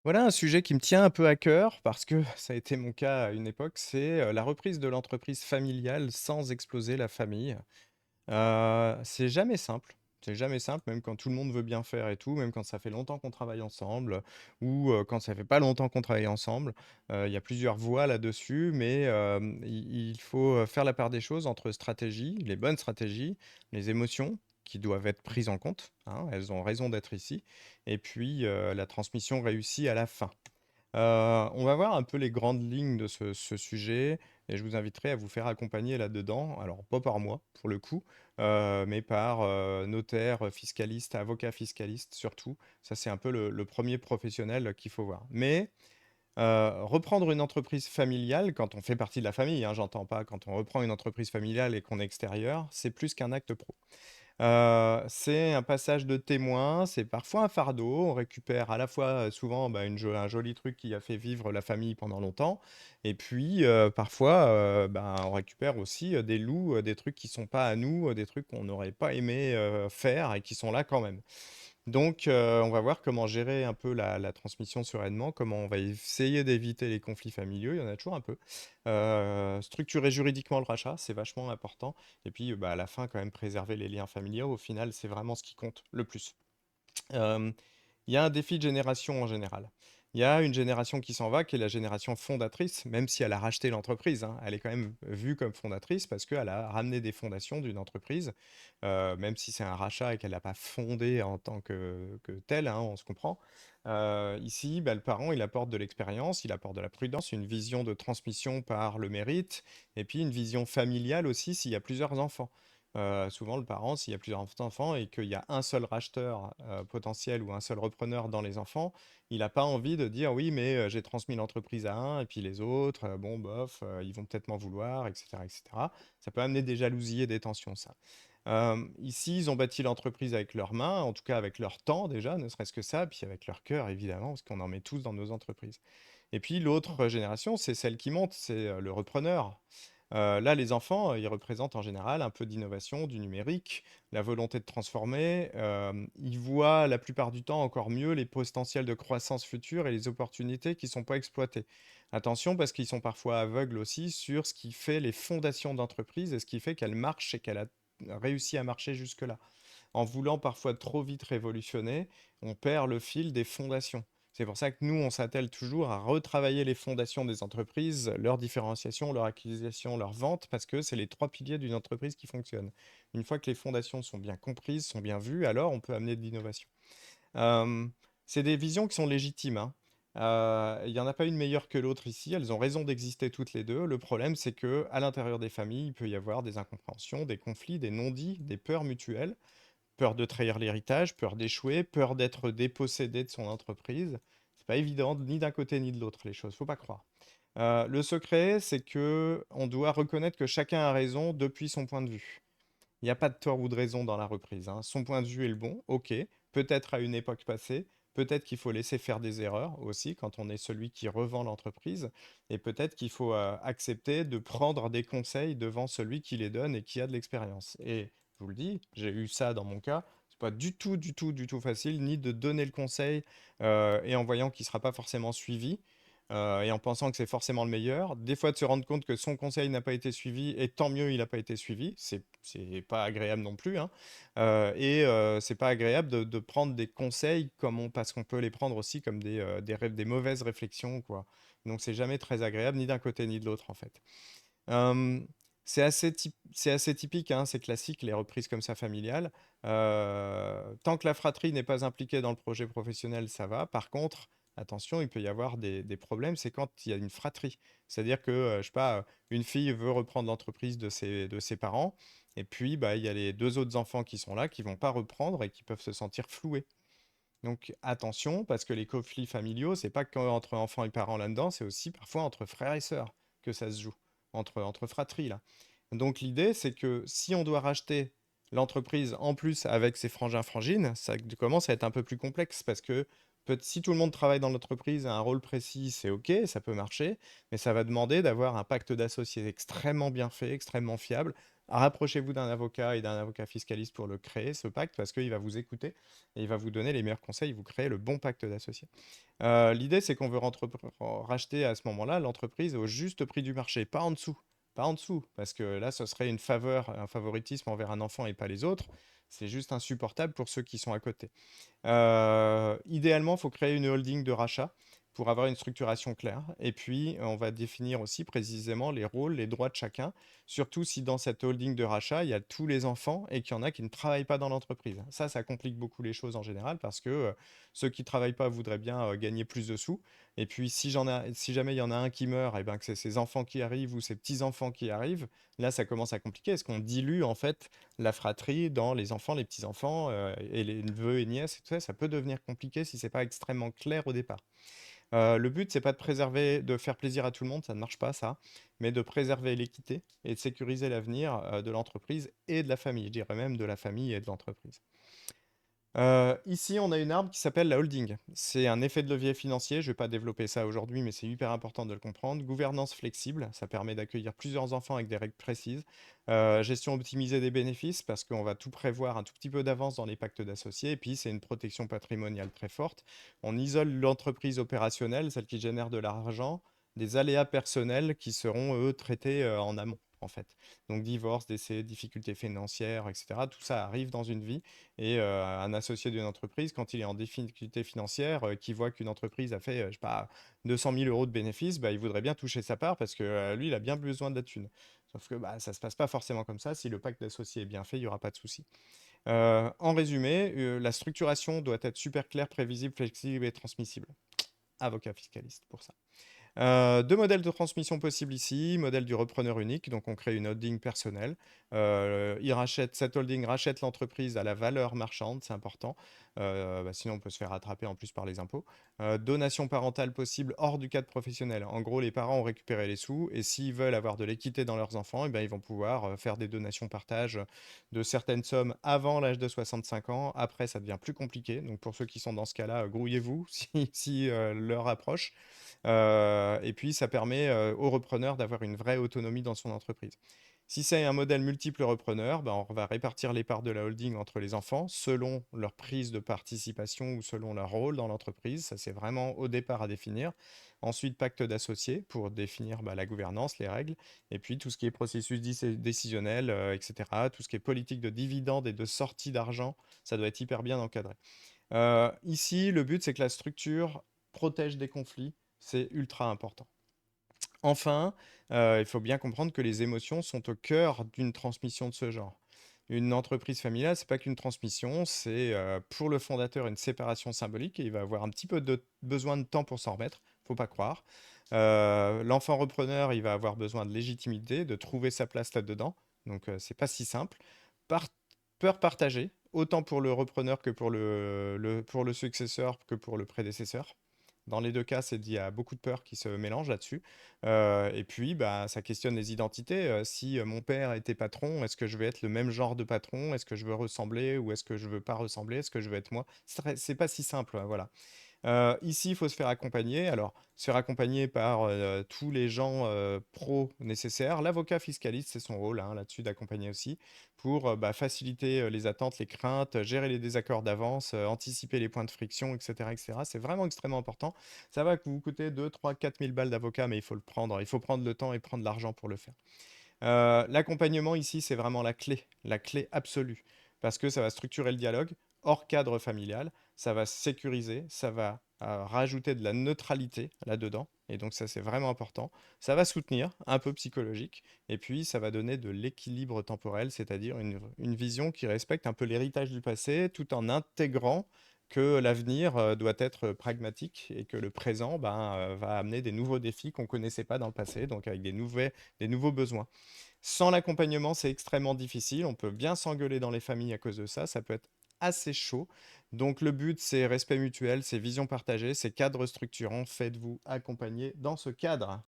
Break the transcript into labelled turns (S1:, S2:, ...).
S1: Voilà un sujet qui me tient un peu à cœur parce que ça a été mon cas à une époque, c'est, la reprise de l'entreprise familiale sans exploser la famille. C'est jamais simple, c'est jamais simple, même quand tout le monde veut bien faire et tout, même quand ça fait longtemps qu'on travaille ensemble ou, quand ça fait pas longtemps qu'on travaille ensemble. Il y a plusieurs voies là-dessus, mais, il faut, faire la part des choses entre stratégies, les bonnes stratégies, les émotions qui doivent être prises en compte, hein, elles ont raison d'être ici et puis, la transmission réussie à la fin. On va voir un peu les grandes lignes de ce sujet et je vous inviterai à vous faire accompagner là-dedans. Alors pas par moi pour le coup, mais par, notaire, fiscaliste, avocat fiscaliste surtout. Ça, c'est un peu le 1er professionnel qu'il faut voir. Mais, reprendre une entreprise familiale quand on fait partie de la famille, hein, j'entends pas quand on reprend une entreprise familiale et qu'on est extérieur, c'est plus qu'un acte pro. C'est un passage de témoin, c'est parfois un fardeau. On récupère à la fois, souvent, bah, un joli truc qui a fait vivre la famille pendant longtemps et puis, parfois, ben, on récupère aussi, des loups, des trucs qui sont pas à nous, des trucs qu'on n'aurait pas aimé, faire et qui sont là quand même. Donc, on va voir comment gérer un peu la transmission sereinement, comment on va essayer d'éviter les conflits familiaux, il y en a toujours un peu. Structurer juridiquement le rachat, c'est vachement important et puis, bah, à la fin quand même préserver les liens familiaux, au final, c'est vraiment ce qui compte le plus. Hem, il y a un défi de génération en général. Il y a une génération qui s'en va, qui est la génération fondatrice, même si elle a racheté l'entreprise, hein. Elle est quand même vue comme fondatrice parce qu'elle a ramené des fondations d'une entreprise, même si c'est un rachat et qu'elle n'a pas fondé en tant que telle, hein, on se comprend. Ici, bah, le parent, il apporte de l'expérience, il apporte de la prudence, une vision de transmission par le mérite et puis une vision familiale aussi s'il y a plusieurs enfants. Souvent, le parent, s'il y a plusieurs enfants et qu'il y a un seul racheteur potentiel ou un seul repreneur dans les enfants, il n'a pas envie de dire oui, mais j'ai transmis l'entreprise à un et puis les autres, bon, bof, ils vont peut-être m'en vouloir, etc., etc. Ça peut amener des jalousies et des tensions, ça. Ici, ils ont bâti l'entreprise avec leurs mains, en tout cas avec leur temps déjà, ne serait-ce que ça, puis avec leur cœur évidemment, parce qu'on en met tous dans nos entreprises. Et puis l'autre génération, c'est celle qui monte, c'est le repreneur. Là, les enfants, ils représentent en général un peu d'innovation, du numérique, la volonté de transformer. Ils voient la plupart du temps encore mieux les potentiels de croissance future et les opportunités qui ne sont pas exploitées. Attention, parce qu'ils sont parfois aveugles aussi sur ce qui fait les fondations d'entreprise et ce qui fait qu'elle marche et qu'elle a réussi à marcher jusque-là. En voulant parfois trop vite révolutionner, on perd le fil des fondations. C'est pour ça que nous, on s'attelle toujours à retravailler les fondations des entreprises, leur différenciation, leur acquisition, leur vente, parce que c'est les trois piliers d'une entreprise qui fonctionne. Une fois que les fondations sont bien comprises, sont bien vues, alors on peut amener de l'innovation. Euh, c'est des visions qui sont légitimes, hein. Il n'y en a pas une meilleure que l'autre ici, elles ont raison d'exister toutes les deux. Le problème, c'est que à l'intérieur des familles, il peut y avoir des incompréhensions, des conflits, des non-dits, des peurs mutuelles. Peur de trahir l'héritage, peur d'échouer, peur d'être dépossédé de son entreprise. C'est pas évident ni d'un côté ni de l'autre les choses, faut pas croire. Le secret, c'est que on doit reconnaître que chacun a raison depuis son point de vue. Il n'y a pas de tort ou de raison dans la reprise, hein. Son point de vue est le bon, ok. Peut-être à une époque passée, peut-être qu'il faut laisser faire des erreurs aussi quand on est celui qui revend l'entreprise, et peut-être qu'il faut accepter de prendre des conseils devant celui qui les donne et qui a de l'expérience. Et je vous le dis, j'ai eu ça dans mon cas. C'est pas du tout, du tout, du tout facile, ni de donner le conseil et en voyant qu'il sera pas forcément suivi, et en pensant que c'est forcément le meilleur. Des fois, de se rendre compte que son conseil n'a pas été suivi, et tant mieux, il n'a pas été suivi. C'est pas agréable non plus, hein. C'est pas agréable de prendre des conseils parce qu'on peut les prendre aussi comme des mauvaises réflexions, quoi. Donc, c'est jamais très agréable, ni d'un côté ni de l'autre, en fait. Euh, c'est assez typique, hein, c'est classique, les reprises comme ça familiales. Tant que la fratrie n'est pas impliquée dans le projet professionnel, ça va. Par contre, attention, il peut y avoir des problèmes, c'est quand il y a une fratrie. C'est-à-dire que, je sais pas, une fille veut reprendre l'entreprise de ses parents, et puis bah, il y a les deux autres enfants qui sont là, qui vont pas reprendre et qui peuvent se sentir floués. Donc attention, parce que les conflits familiaux, c'est pas qu'entre enfants et parents là-dedans, c'est aussi parfois entre frères et sœurs que ça se joue, entre fratries là. Donc l'idée, c'est que si on doit racheter l'entreprise en plus avec ses frangins frangines, ça commence à être un peu plus complexe parce que Si tout le monde travaille dans l'entreprise à un rôle précis, c'est OK, ça peut marcher, mais ça va demander d'avoir un pacte d'associés extrêmement bien fait, extrêmement fiable. Rapprochez-vous d'un avocat et d'un avocat fiscaliste pour le créer, ce pacte, parce qu'il va vous écouter et il va vous donner les meilleurs conseils, vous créez le bon pacte d'associés. L'idée, c'est qu'on veut racheter à ce moment-là l'entreprise au juste prix du marché, pas en dessous. Pas en dessous, parce que là, ce serait une faveur, un favoritisme envers un enfant et pas les autres. C'est juste insupportable pour ceux qui sont à côté. Idéalement, il faut créer une holding de rachat pour avoir une structuration claire. Et puis, on va définir aussi précisément les rôles, les droits de chacun, surtout si dans cette holding de rachat, il y a tous les enfants et qu'il y en a qui ne travaillent pas dans l'entreprise. Ça complique beaucoup les choses en général parce que ceux qui ne travaillent pas voudraient bien gagner plus de sous. Et puis, si jamais il y en a un qui meurt, et ben que c'est ses enfants qui arrivent ou ses petits-enfants qui arrivent, là, ça commence à compliquer. Est-ce qu'on dilue en fait la fratrie dans les enfants, les petits-enfants et les neveux et nièces et tout ça, ça peut devenir compliqué si c'est pas extrêmement clair au départ. Le but, c'est pas de préserver, de faire plaisir à tout le monde, ça ne marche pas ça, mais de préserver l'équité et de sécuriser l'avenir de l'entreprise et de la famille, je dirais même de la famille et de l'entreprise. Ici, on a une arme qui s'appelle la holding. C'est un effet de levier financier. Je ne vais pas développer ça aujourd'hui, mais c'est hyper important de le comprendre. Gouvernance flexible, ça permet d'accueillir plusieurs enfants avec des règles précises. Gestion optimisée des bénéfices, parce qu'on va tout prévoir un tout petit peu d'avance dans les pactes d'associés. Et puis, c'est une protection patrimoniale très forte. On isole l'entreprise opérationnelle, celle qui génère de l'argent, des aléas personnels qui seront, eux, traités en amont, en fait. Donc, divorce, décès, difficultés financières, etc. Tout ça arrive dans une vie. Et un associé d'une entreprise, quand il est en difficulté financière, qui voit qu'une entreprise a fait, je sais pas, 200 000 euros de bénéfices, bah, il voudrait bien toucher sa part parce que lui, il a bien besoin de la thune. Sauf que bah, ça ne se passe pas forcément comme ça. Si le pacte d'associés est bien fait, il n'y aura pas de souci. En résumé, la structuration doit être super claire, prévisible, flexible et transmissible. Avocat fiscaliste pour ça. Deux modèles de transmission possibles ici. Modèle du repreneur unique, donc on crée une holding personnelle. Cette holding rachète l'entreprise à la valeur marchande, c'est important. Sinon, on peut se faire rattraper en plus par les impôts. Donation parentale possible hors du cadre professionnel. En gros, les parents ont récupéré les sous et s'ils veulent avoir de l'équité dans leurs enfants, eh ben, ils vont pouvoir faire des donations partage de certaines sommes avant l'âge de 65 ans. Après, ça devient plus compliqué. Donc, pour ceux qui sont dans ce cas-là, grouillez-vous si l'heure approche. Et puis, ça permet au repreneur d'avoir une vraie autonomie dans son entreprise. Si c'est un modèle multiple repreneur, ben, on va répartir les parts de la holding entre les enfants selon leur prise de participation ou selon leur rôle dans l'entreprise. Ça, c'est vraiment au départ à définir. Ensuite, pacte d'associés pour définir la gouvernance, les règles. Et puis, tout ce qui est processus décisionnel, etc. Tout ce qui est politique de dividendes et de sortie d'argent, ça doit être hyper bien encadré. Ici, le but, c'est que la structure protège des conflits. C'est ultra important. Enfin, il faut bien comprendre que les émotions sont au cœur d'une transmission de ce genre. Une entreprise familiale, c'est pas qu'une transmission, c'est pour le fondateur une séparation symbolique et il va avoir un petit peu de besoin de temps pour s'en remettre, faut pas croire. L'enfant repreneur, il va avoir besoin de légitimité, de trouver sa place là-dedans, donc c'est pas si simple. Par- Peur partagée, autant pour le repreneur que pour pour le successeur que pour le prédécesseur. Dans les deux cas, il y a beaucoup de peurs qui se mélangent là-dessus. Et puis, bah, ça questionne les identités. Si mon père était patron, est-ce que je vais être le même genre de patron? Est-ce que je veux ressembler ou est-ce que je veux pas ressembler? Est-ce que je veux être moi? C'est pas si simple, voilà. Ici, il faut se faire accompagner. Alors, se faire accompagner par tous les gens pros nécessaires. L'avocat fiscaliste, c'est son rôle hein, là-dessus d'accompagner aussi pour faciliter les attentes, les craintes, gérer les désaccords d'avance, anticiper les points de friction, etc. etc. C'est vraiment extrêmement important. Ça va vous coûter 2, 3, 4 000 balles d'avocat, mais il faut le prendre. Il faut prendre le temps et prendre l'argent pour le faire. L'accompagnement ici, c'est vraiment la clé absolue, parce que ça va structurer le dialogue hors cadre familial, ça va sécuriser, ça va rajouter de la neutralité là-dedans, et donc ça c'est vraiment important. Ça va soutenir, un peu psychologique, et puis ça va donner de l'équilibre temporel, c'est-à-dire une vision qui respecte un peu l'héritage du passé, tout en intégrant que l'avenir doit être pragmatique et que le présent va amener des nouveaux défis qu'on ne connaissait pas dans le passé, donc avec des nouveaux besoins. Sans l'accompagnement, c'est extrêmement difficile. On peut bien s'engueuler dans les familles à cause de ça. Ça peut être assez chaud. Donc le but, c'est respect mutuel, c'est vision partagée, c'est cadre structurant. Faites-vous accompagner dans ce cadre.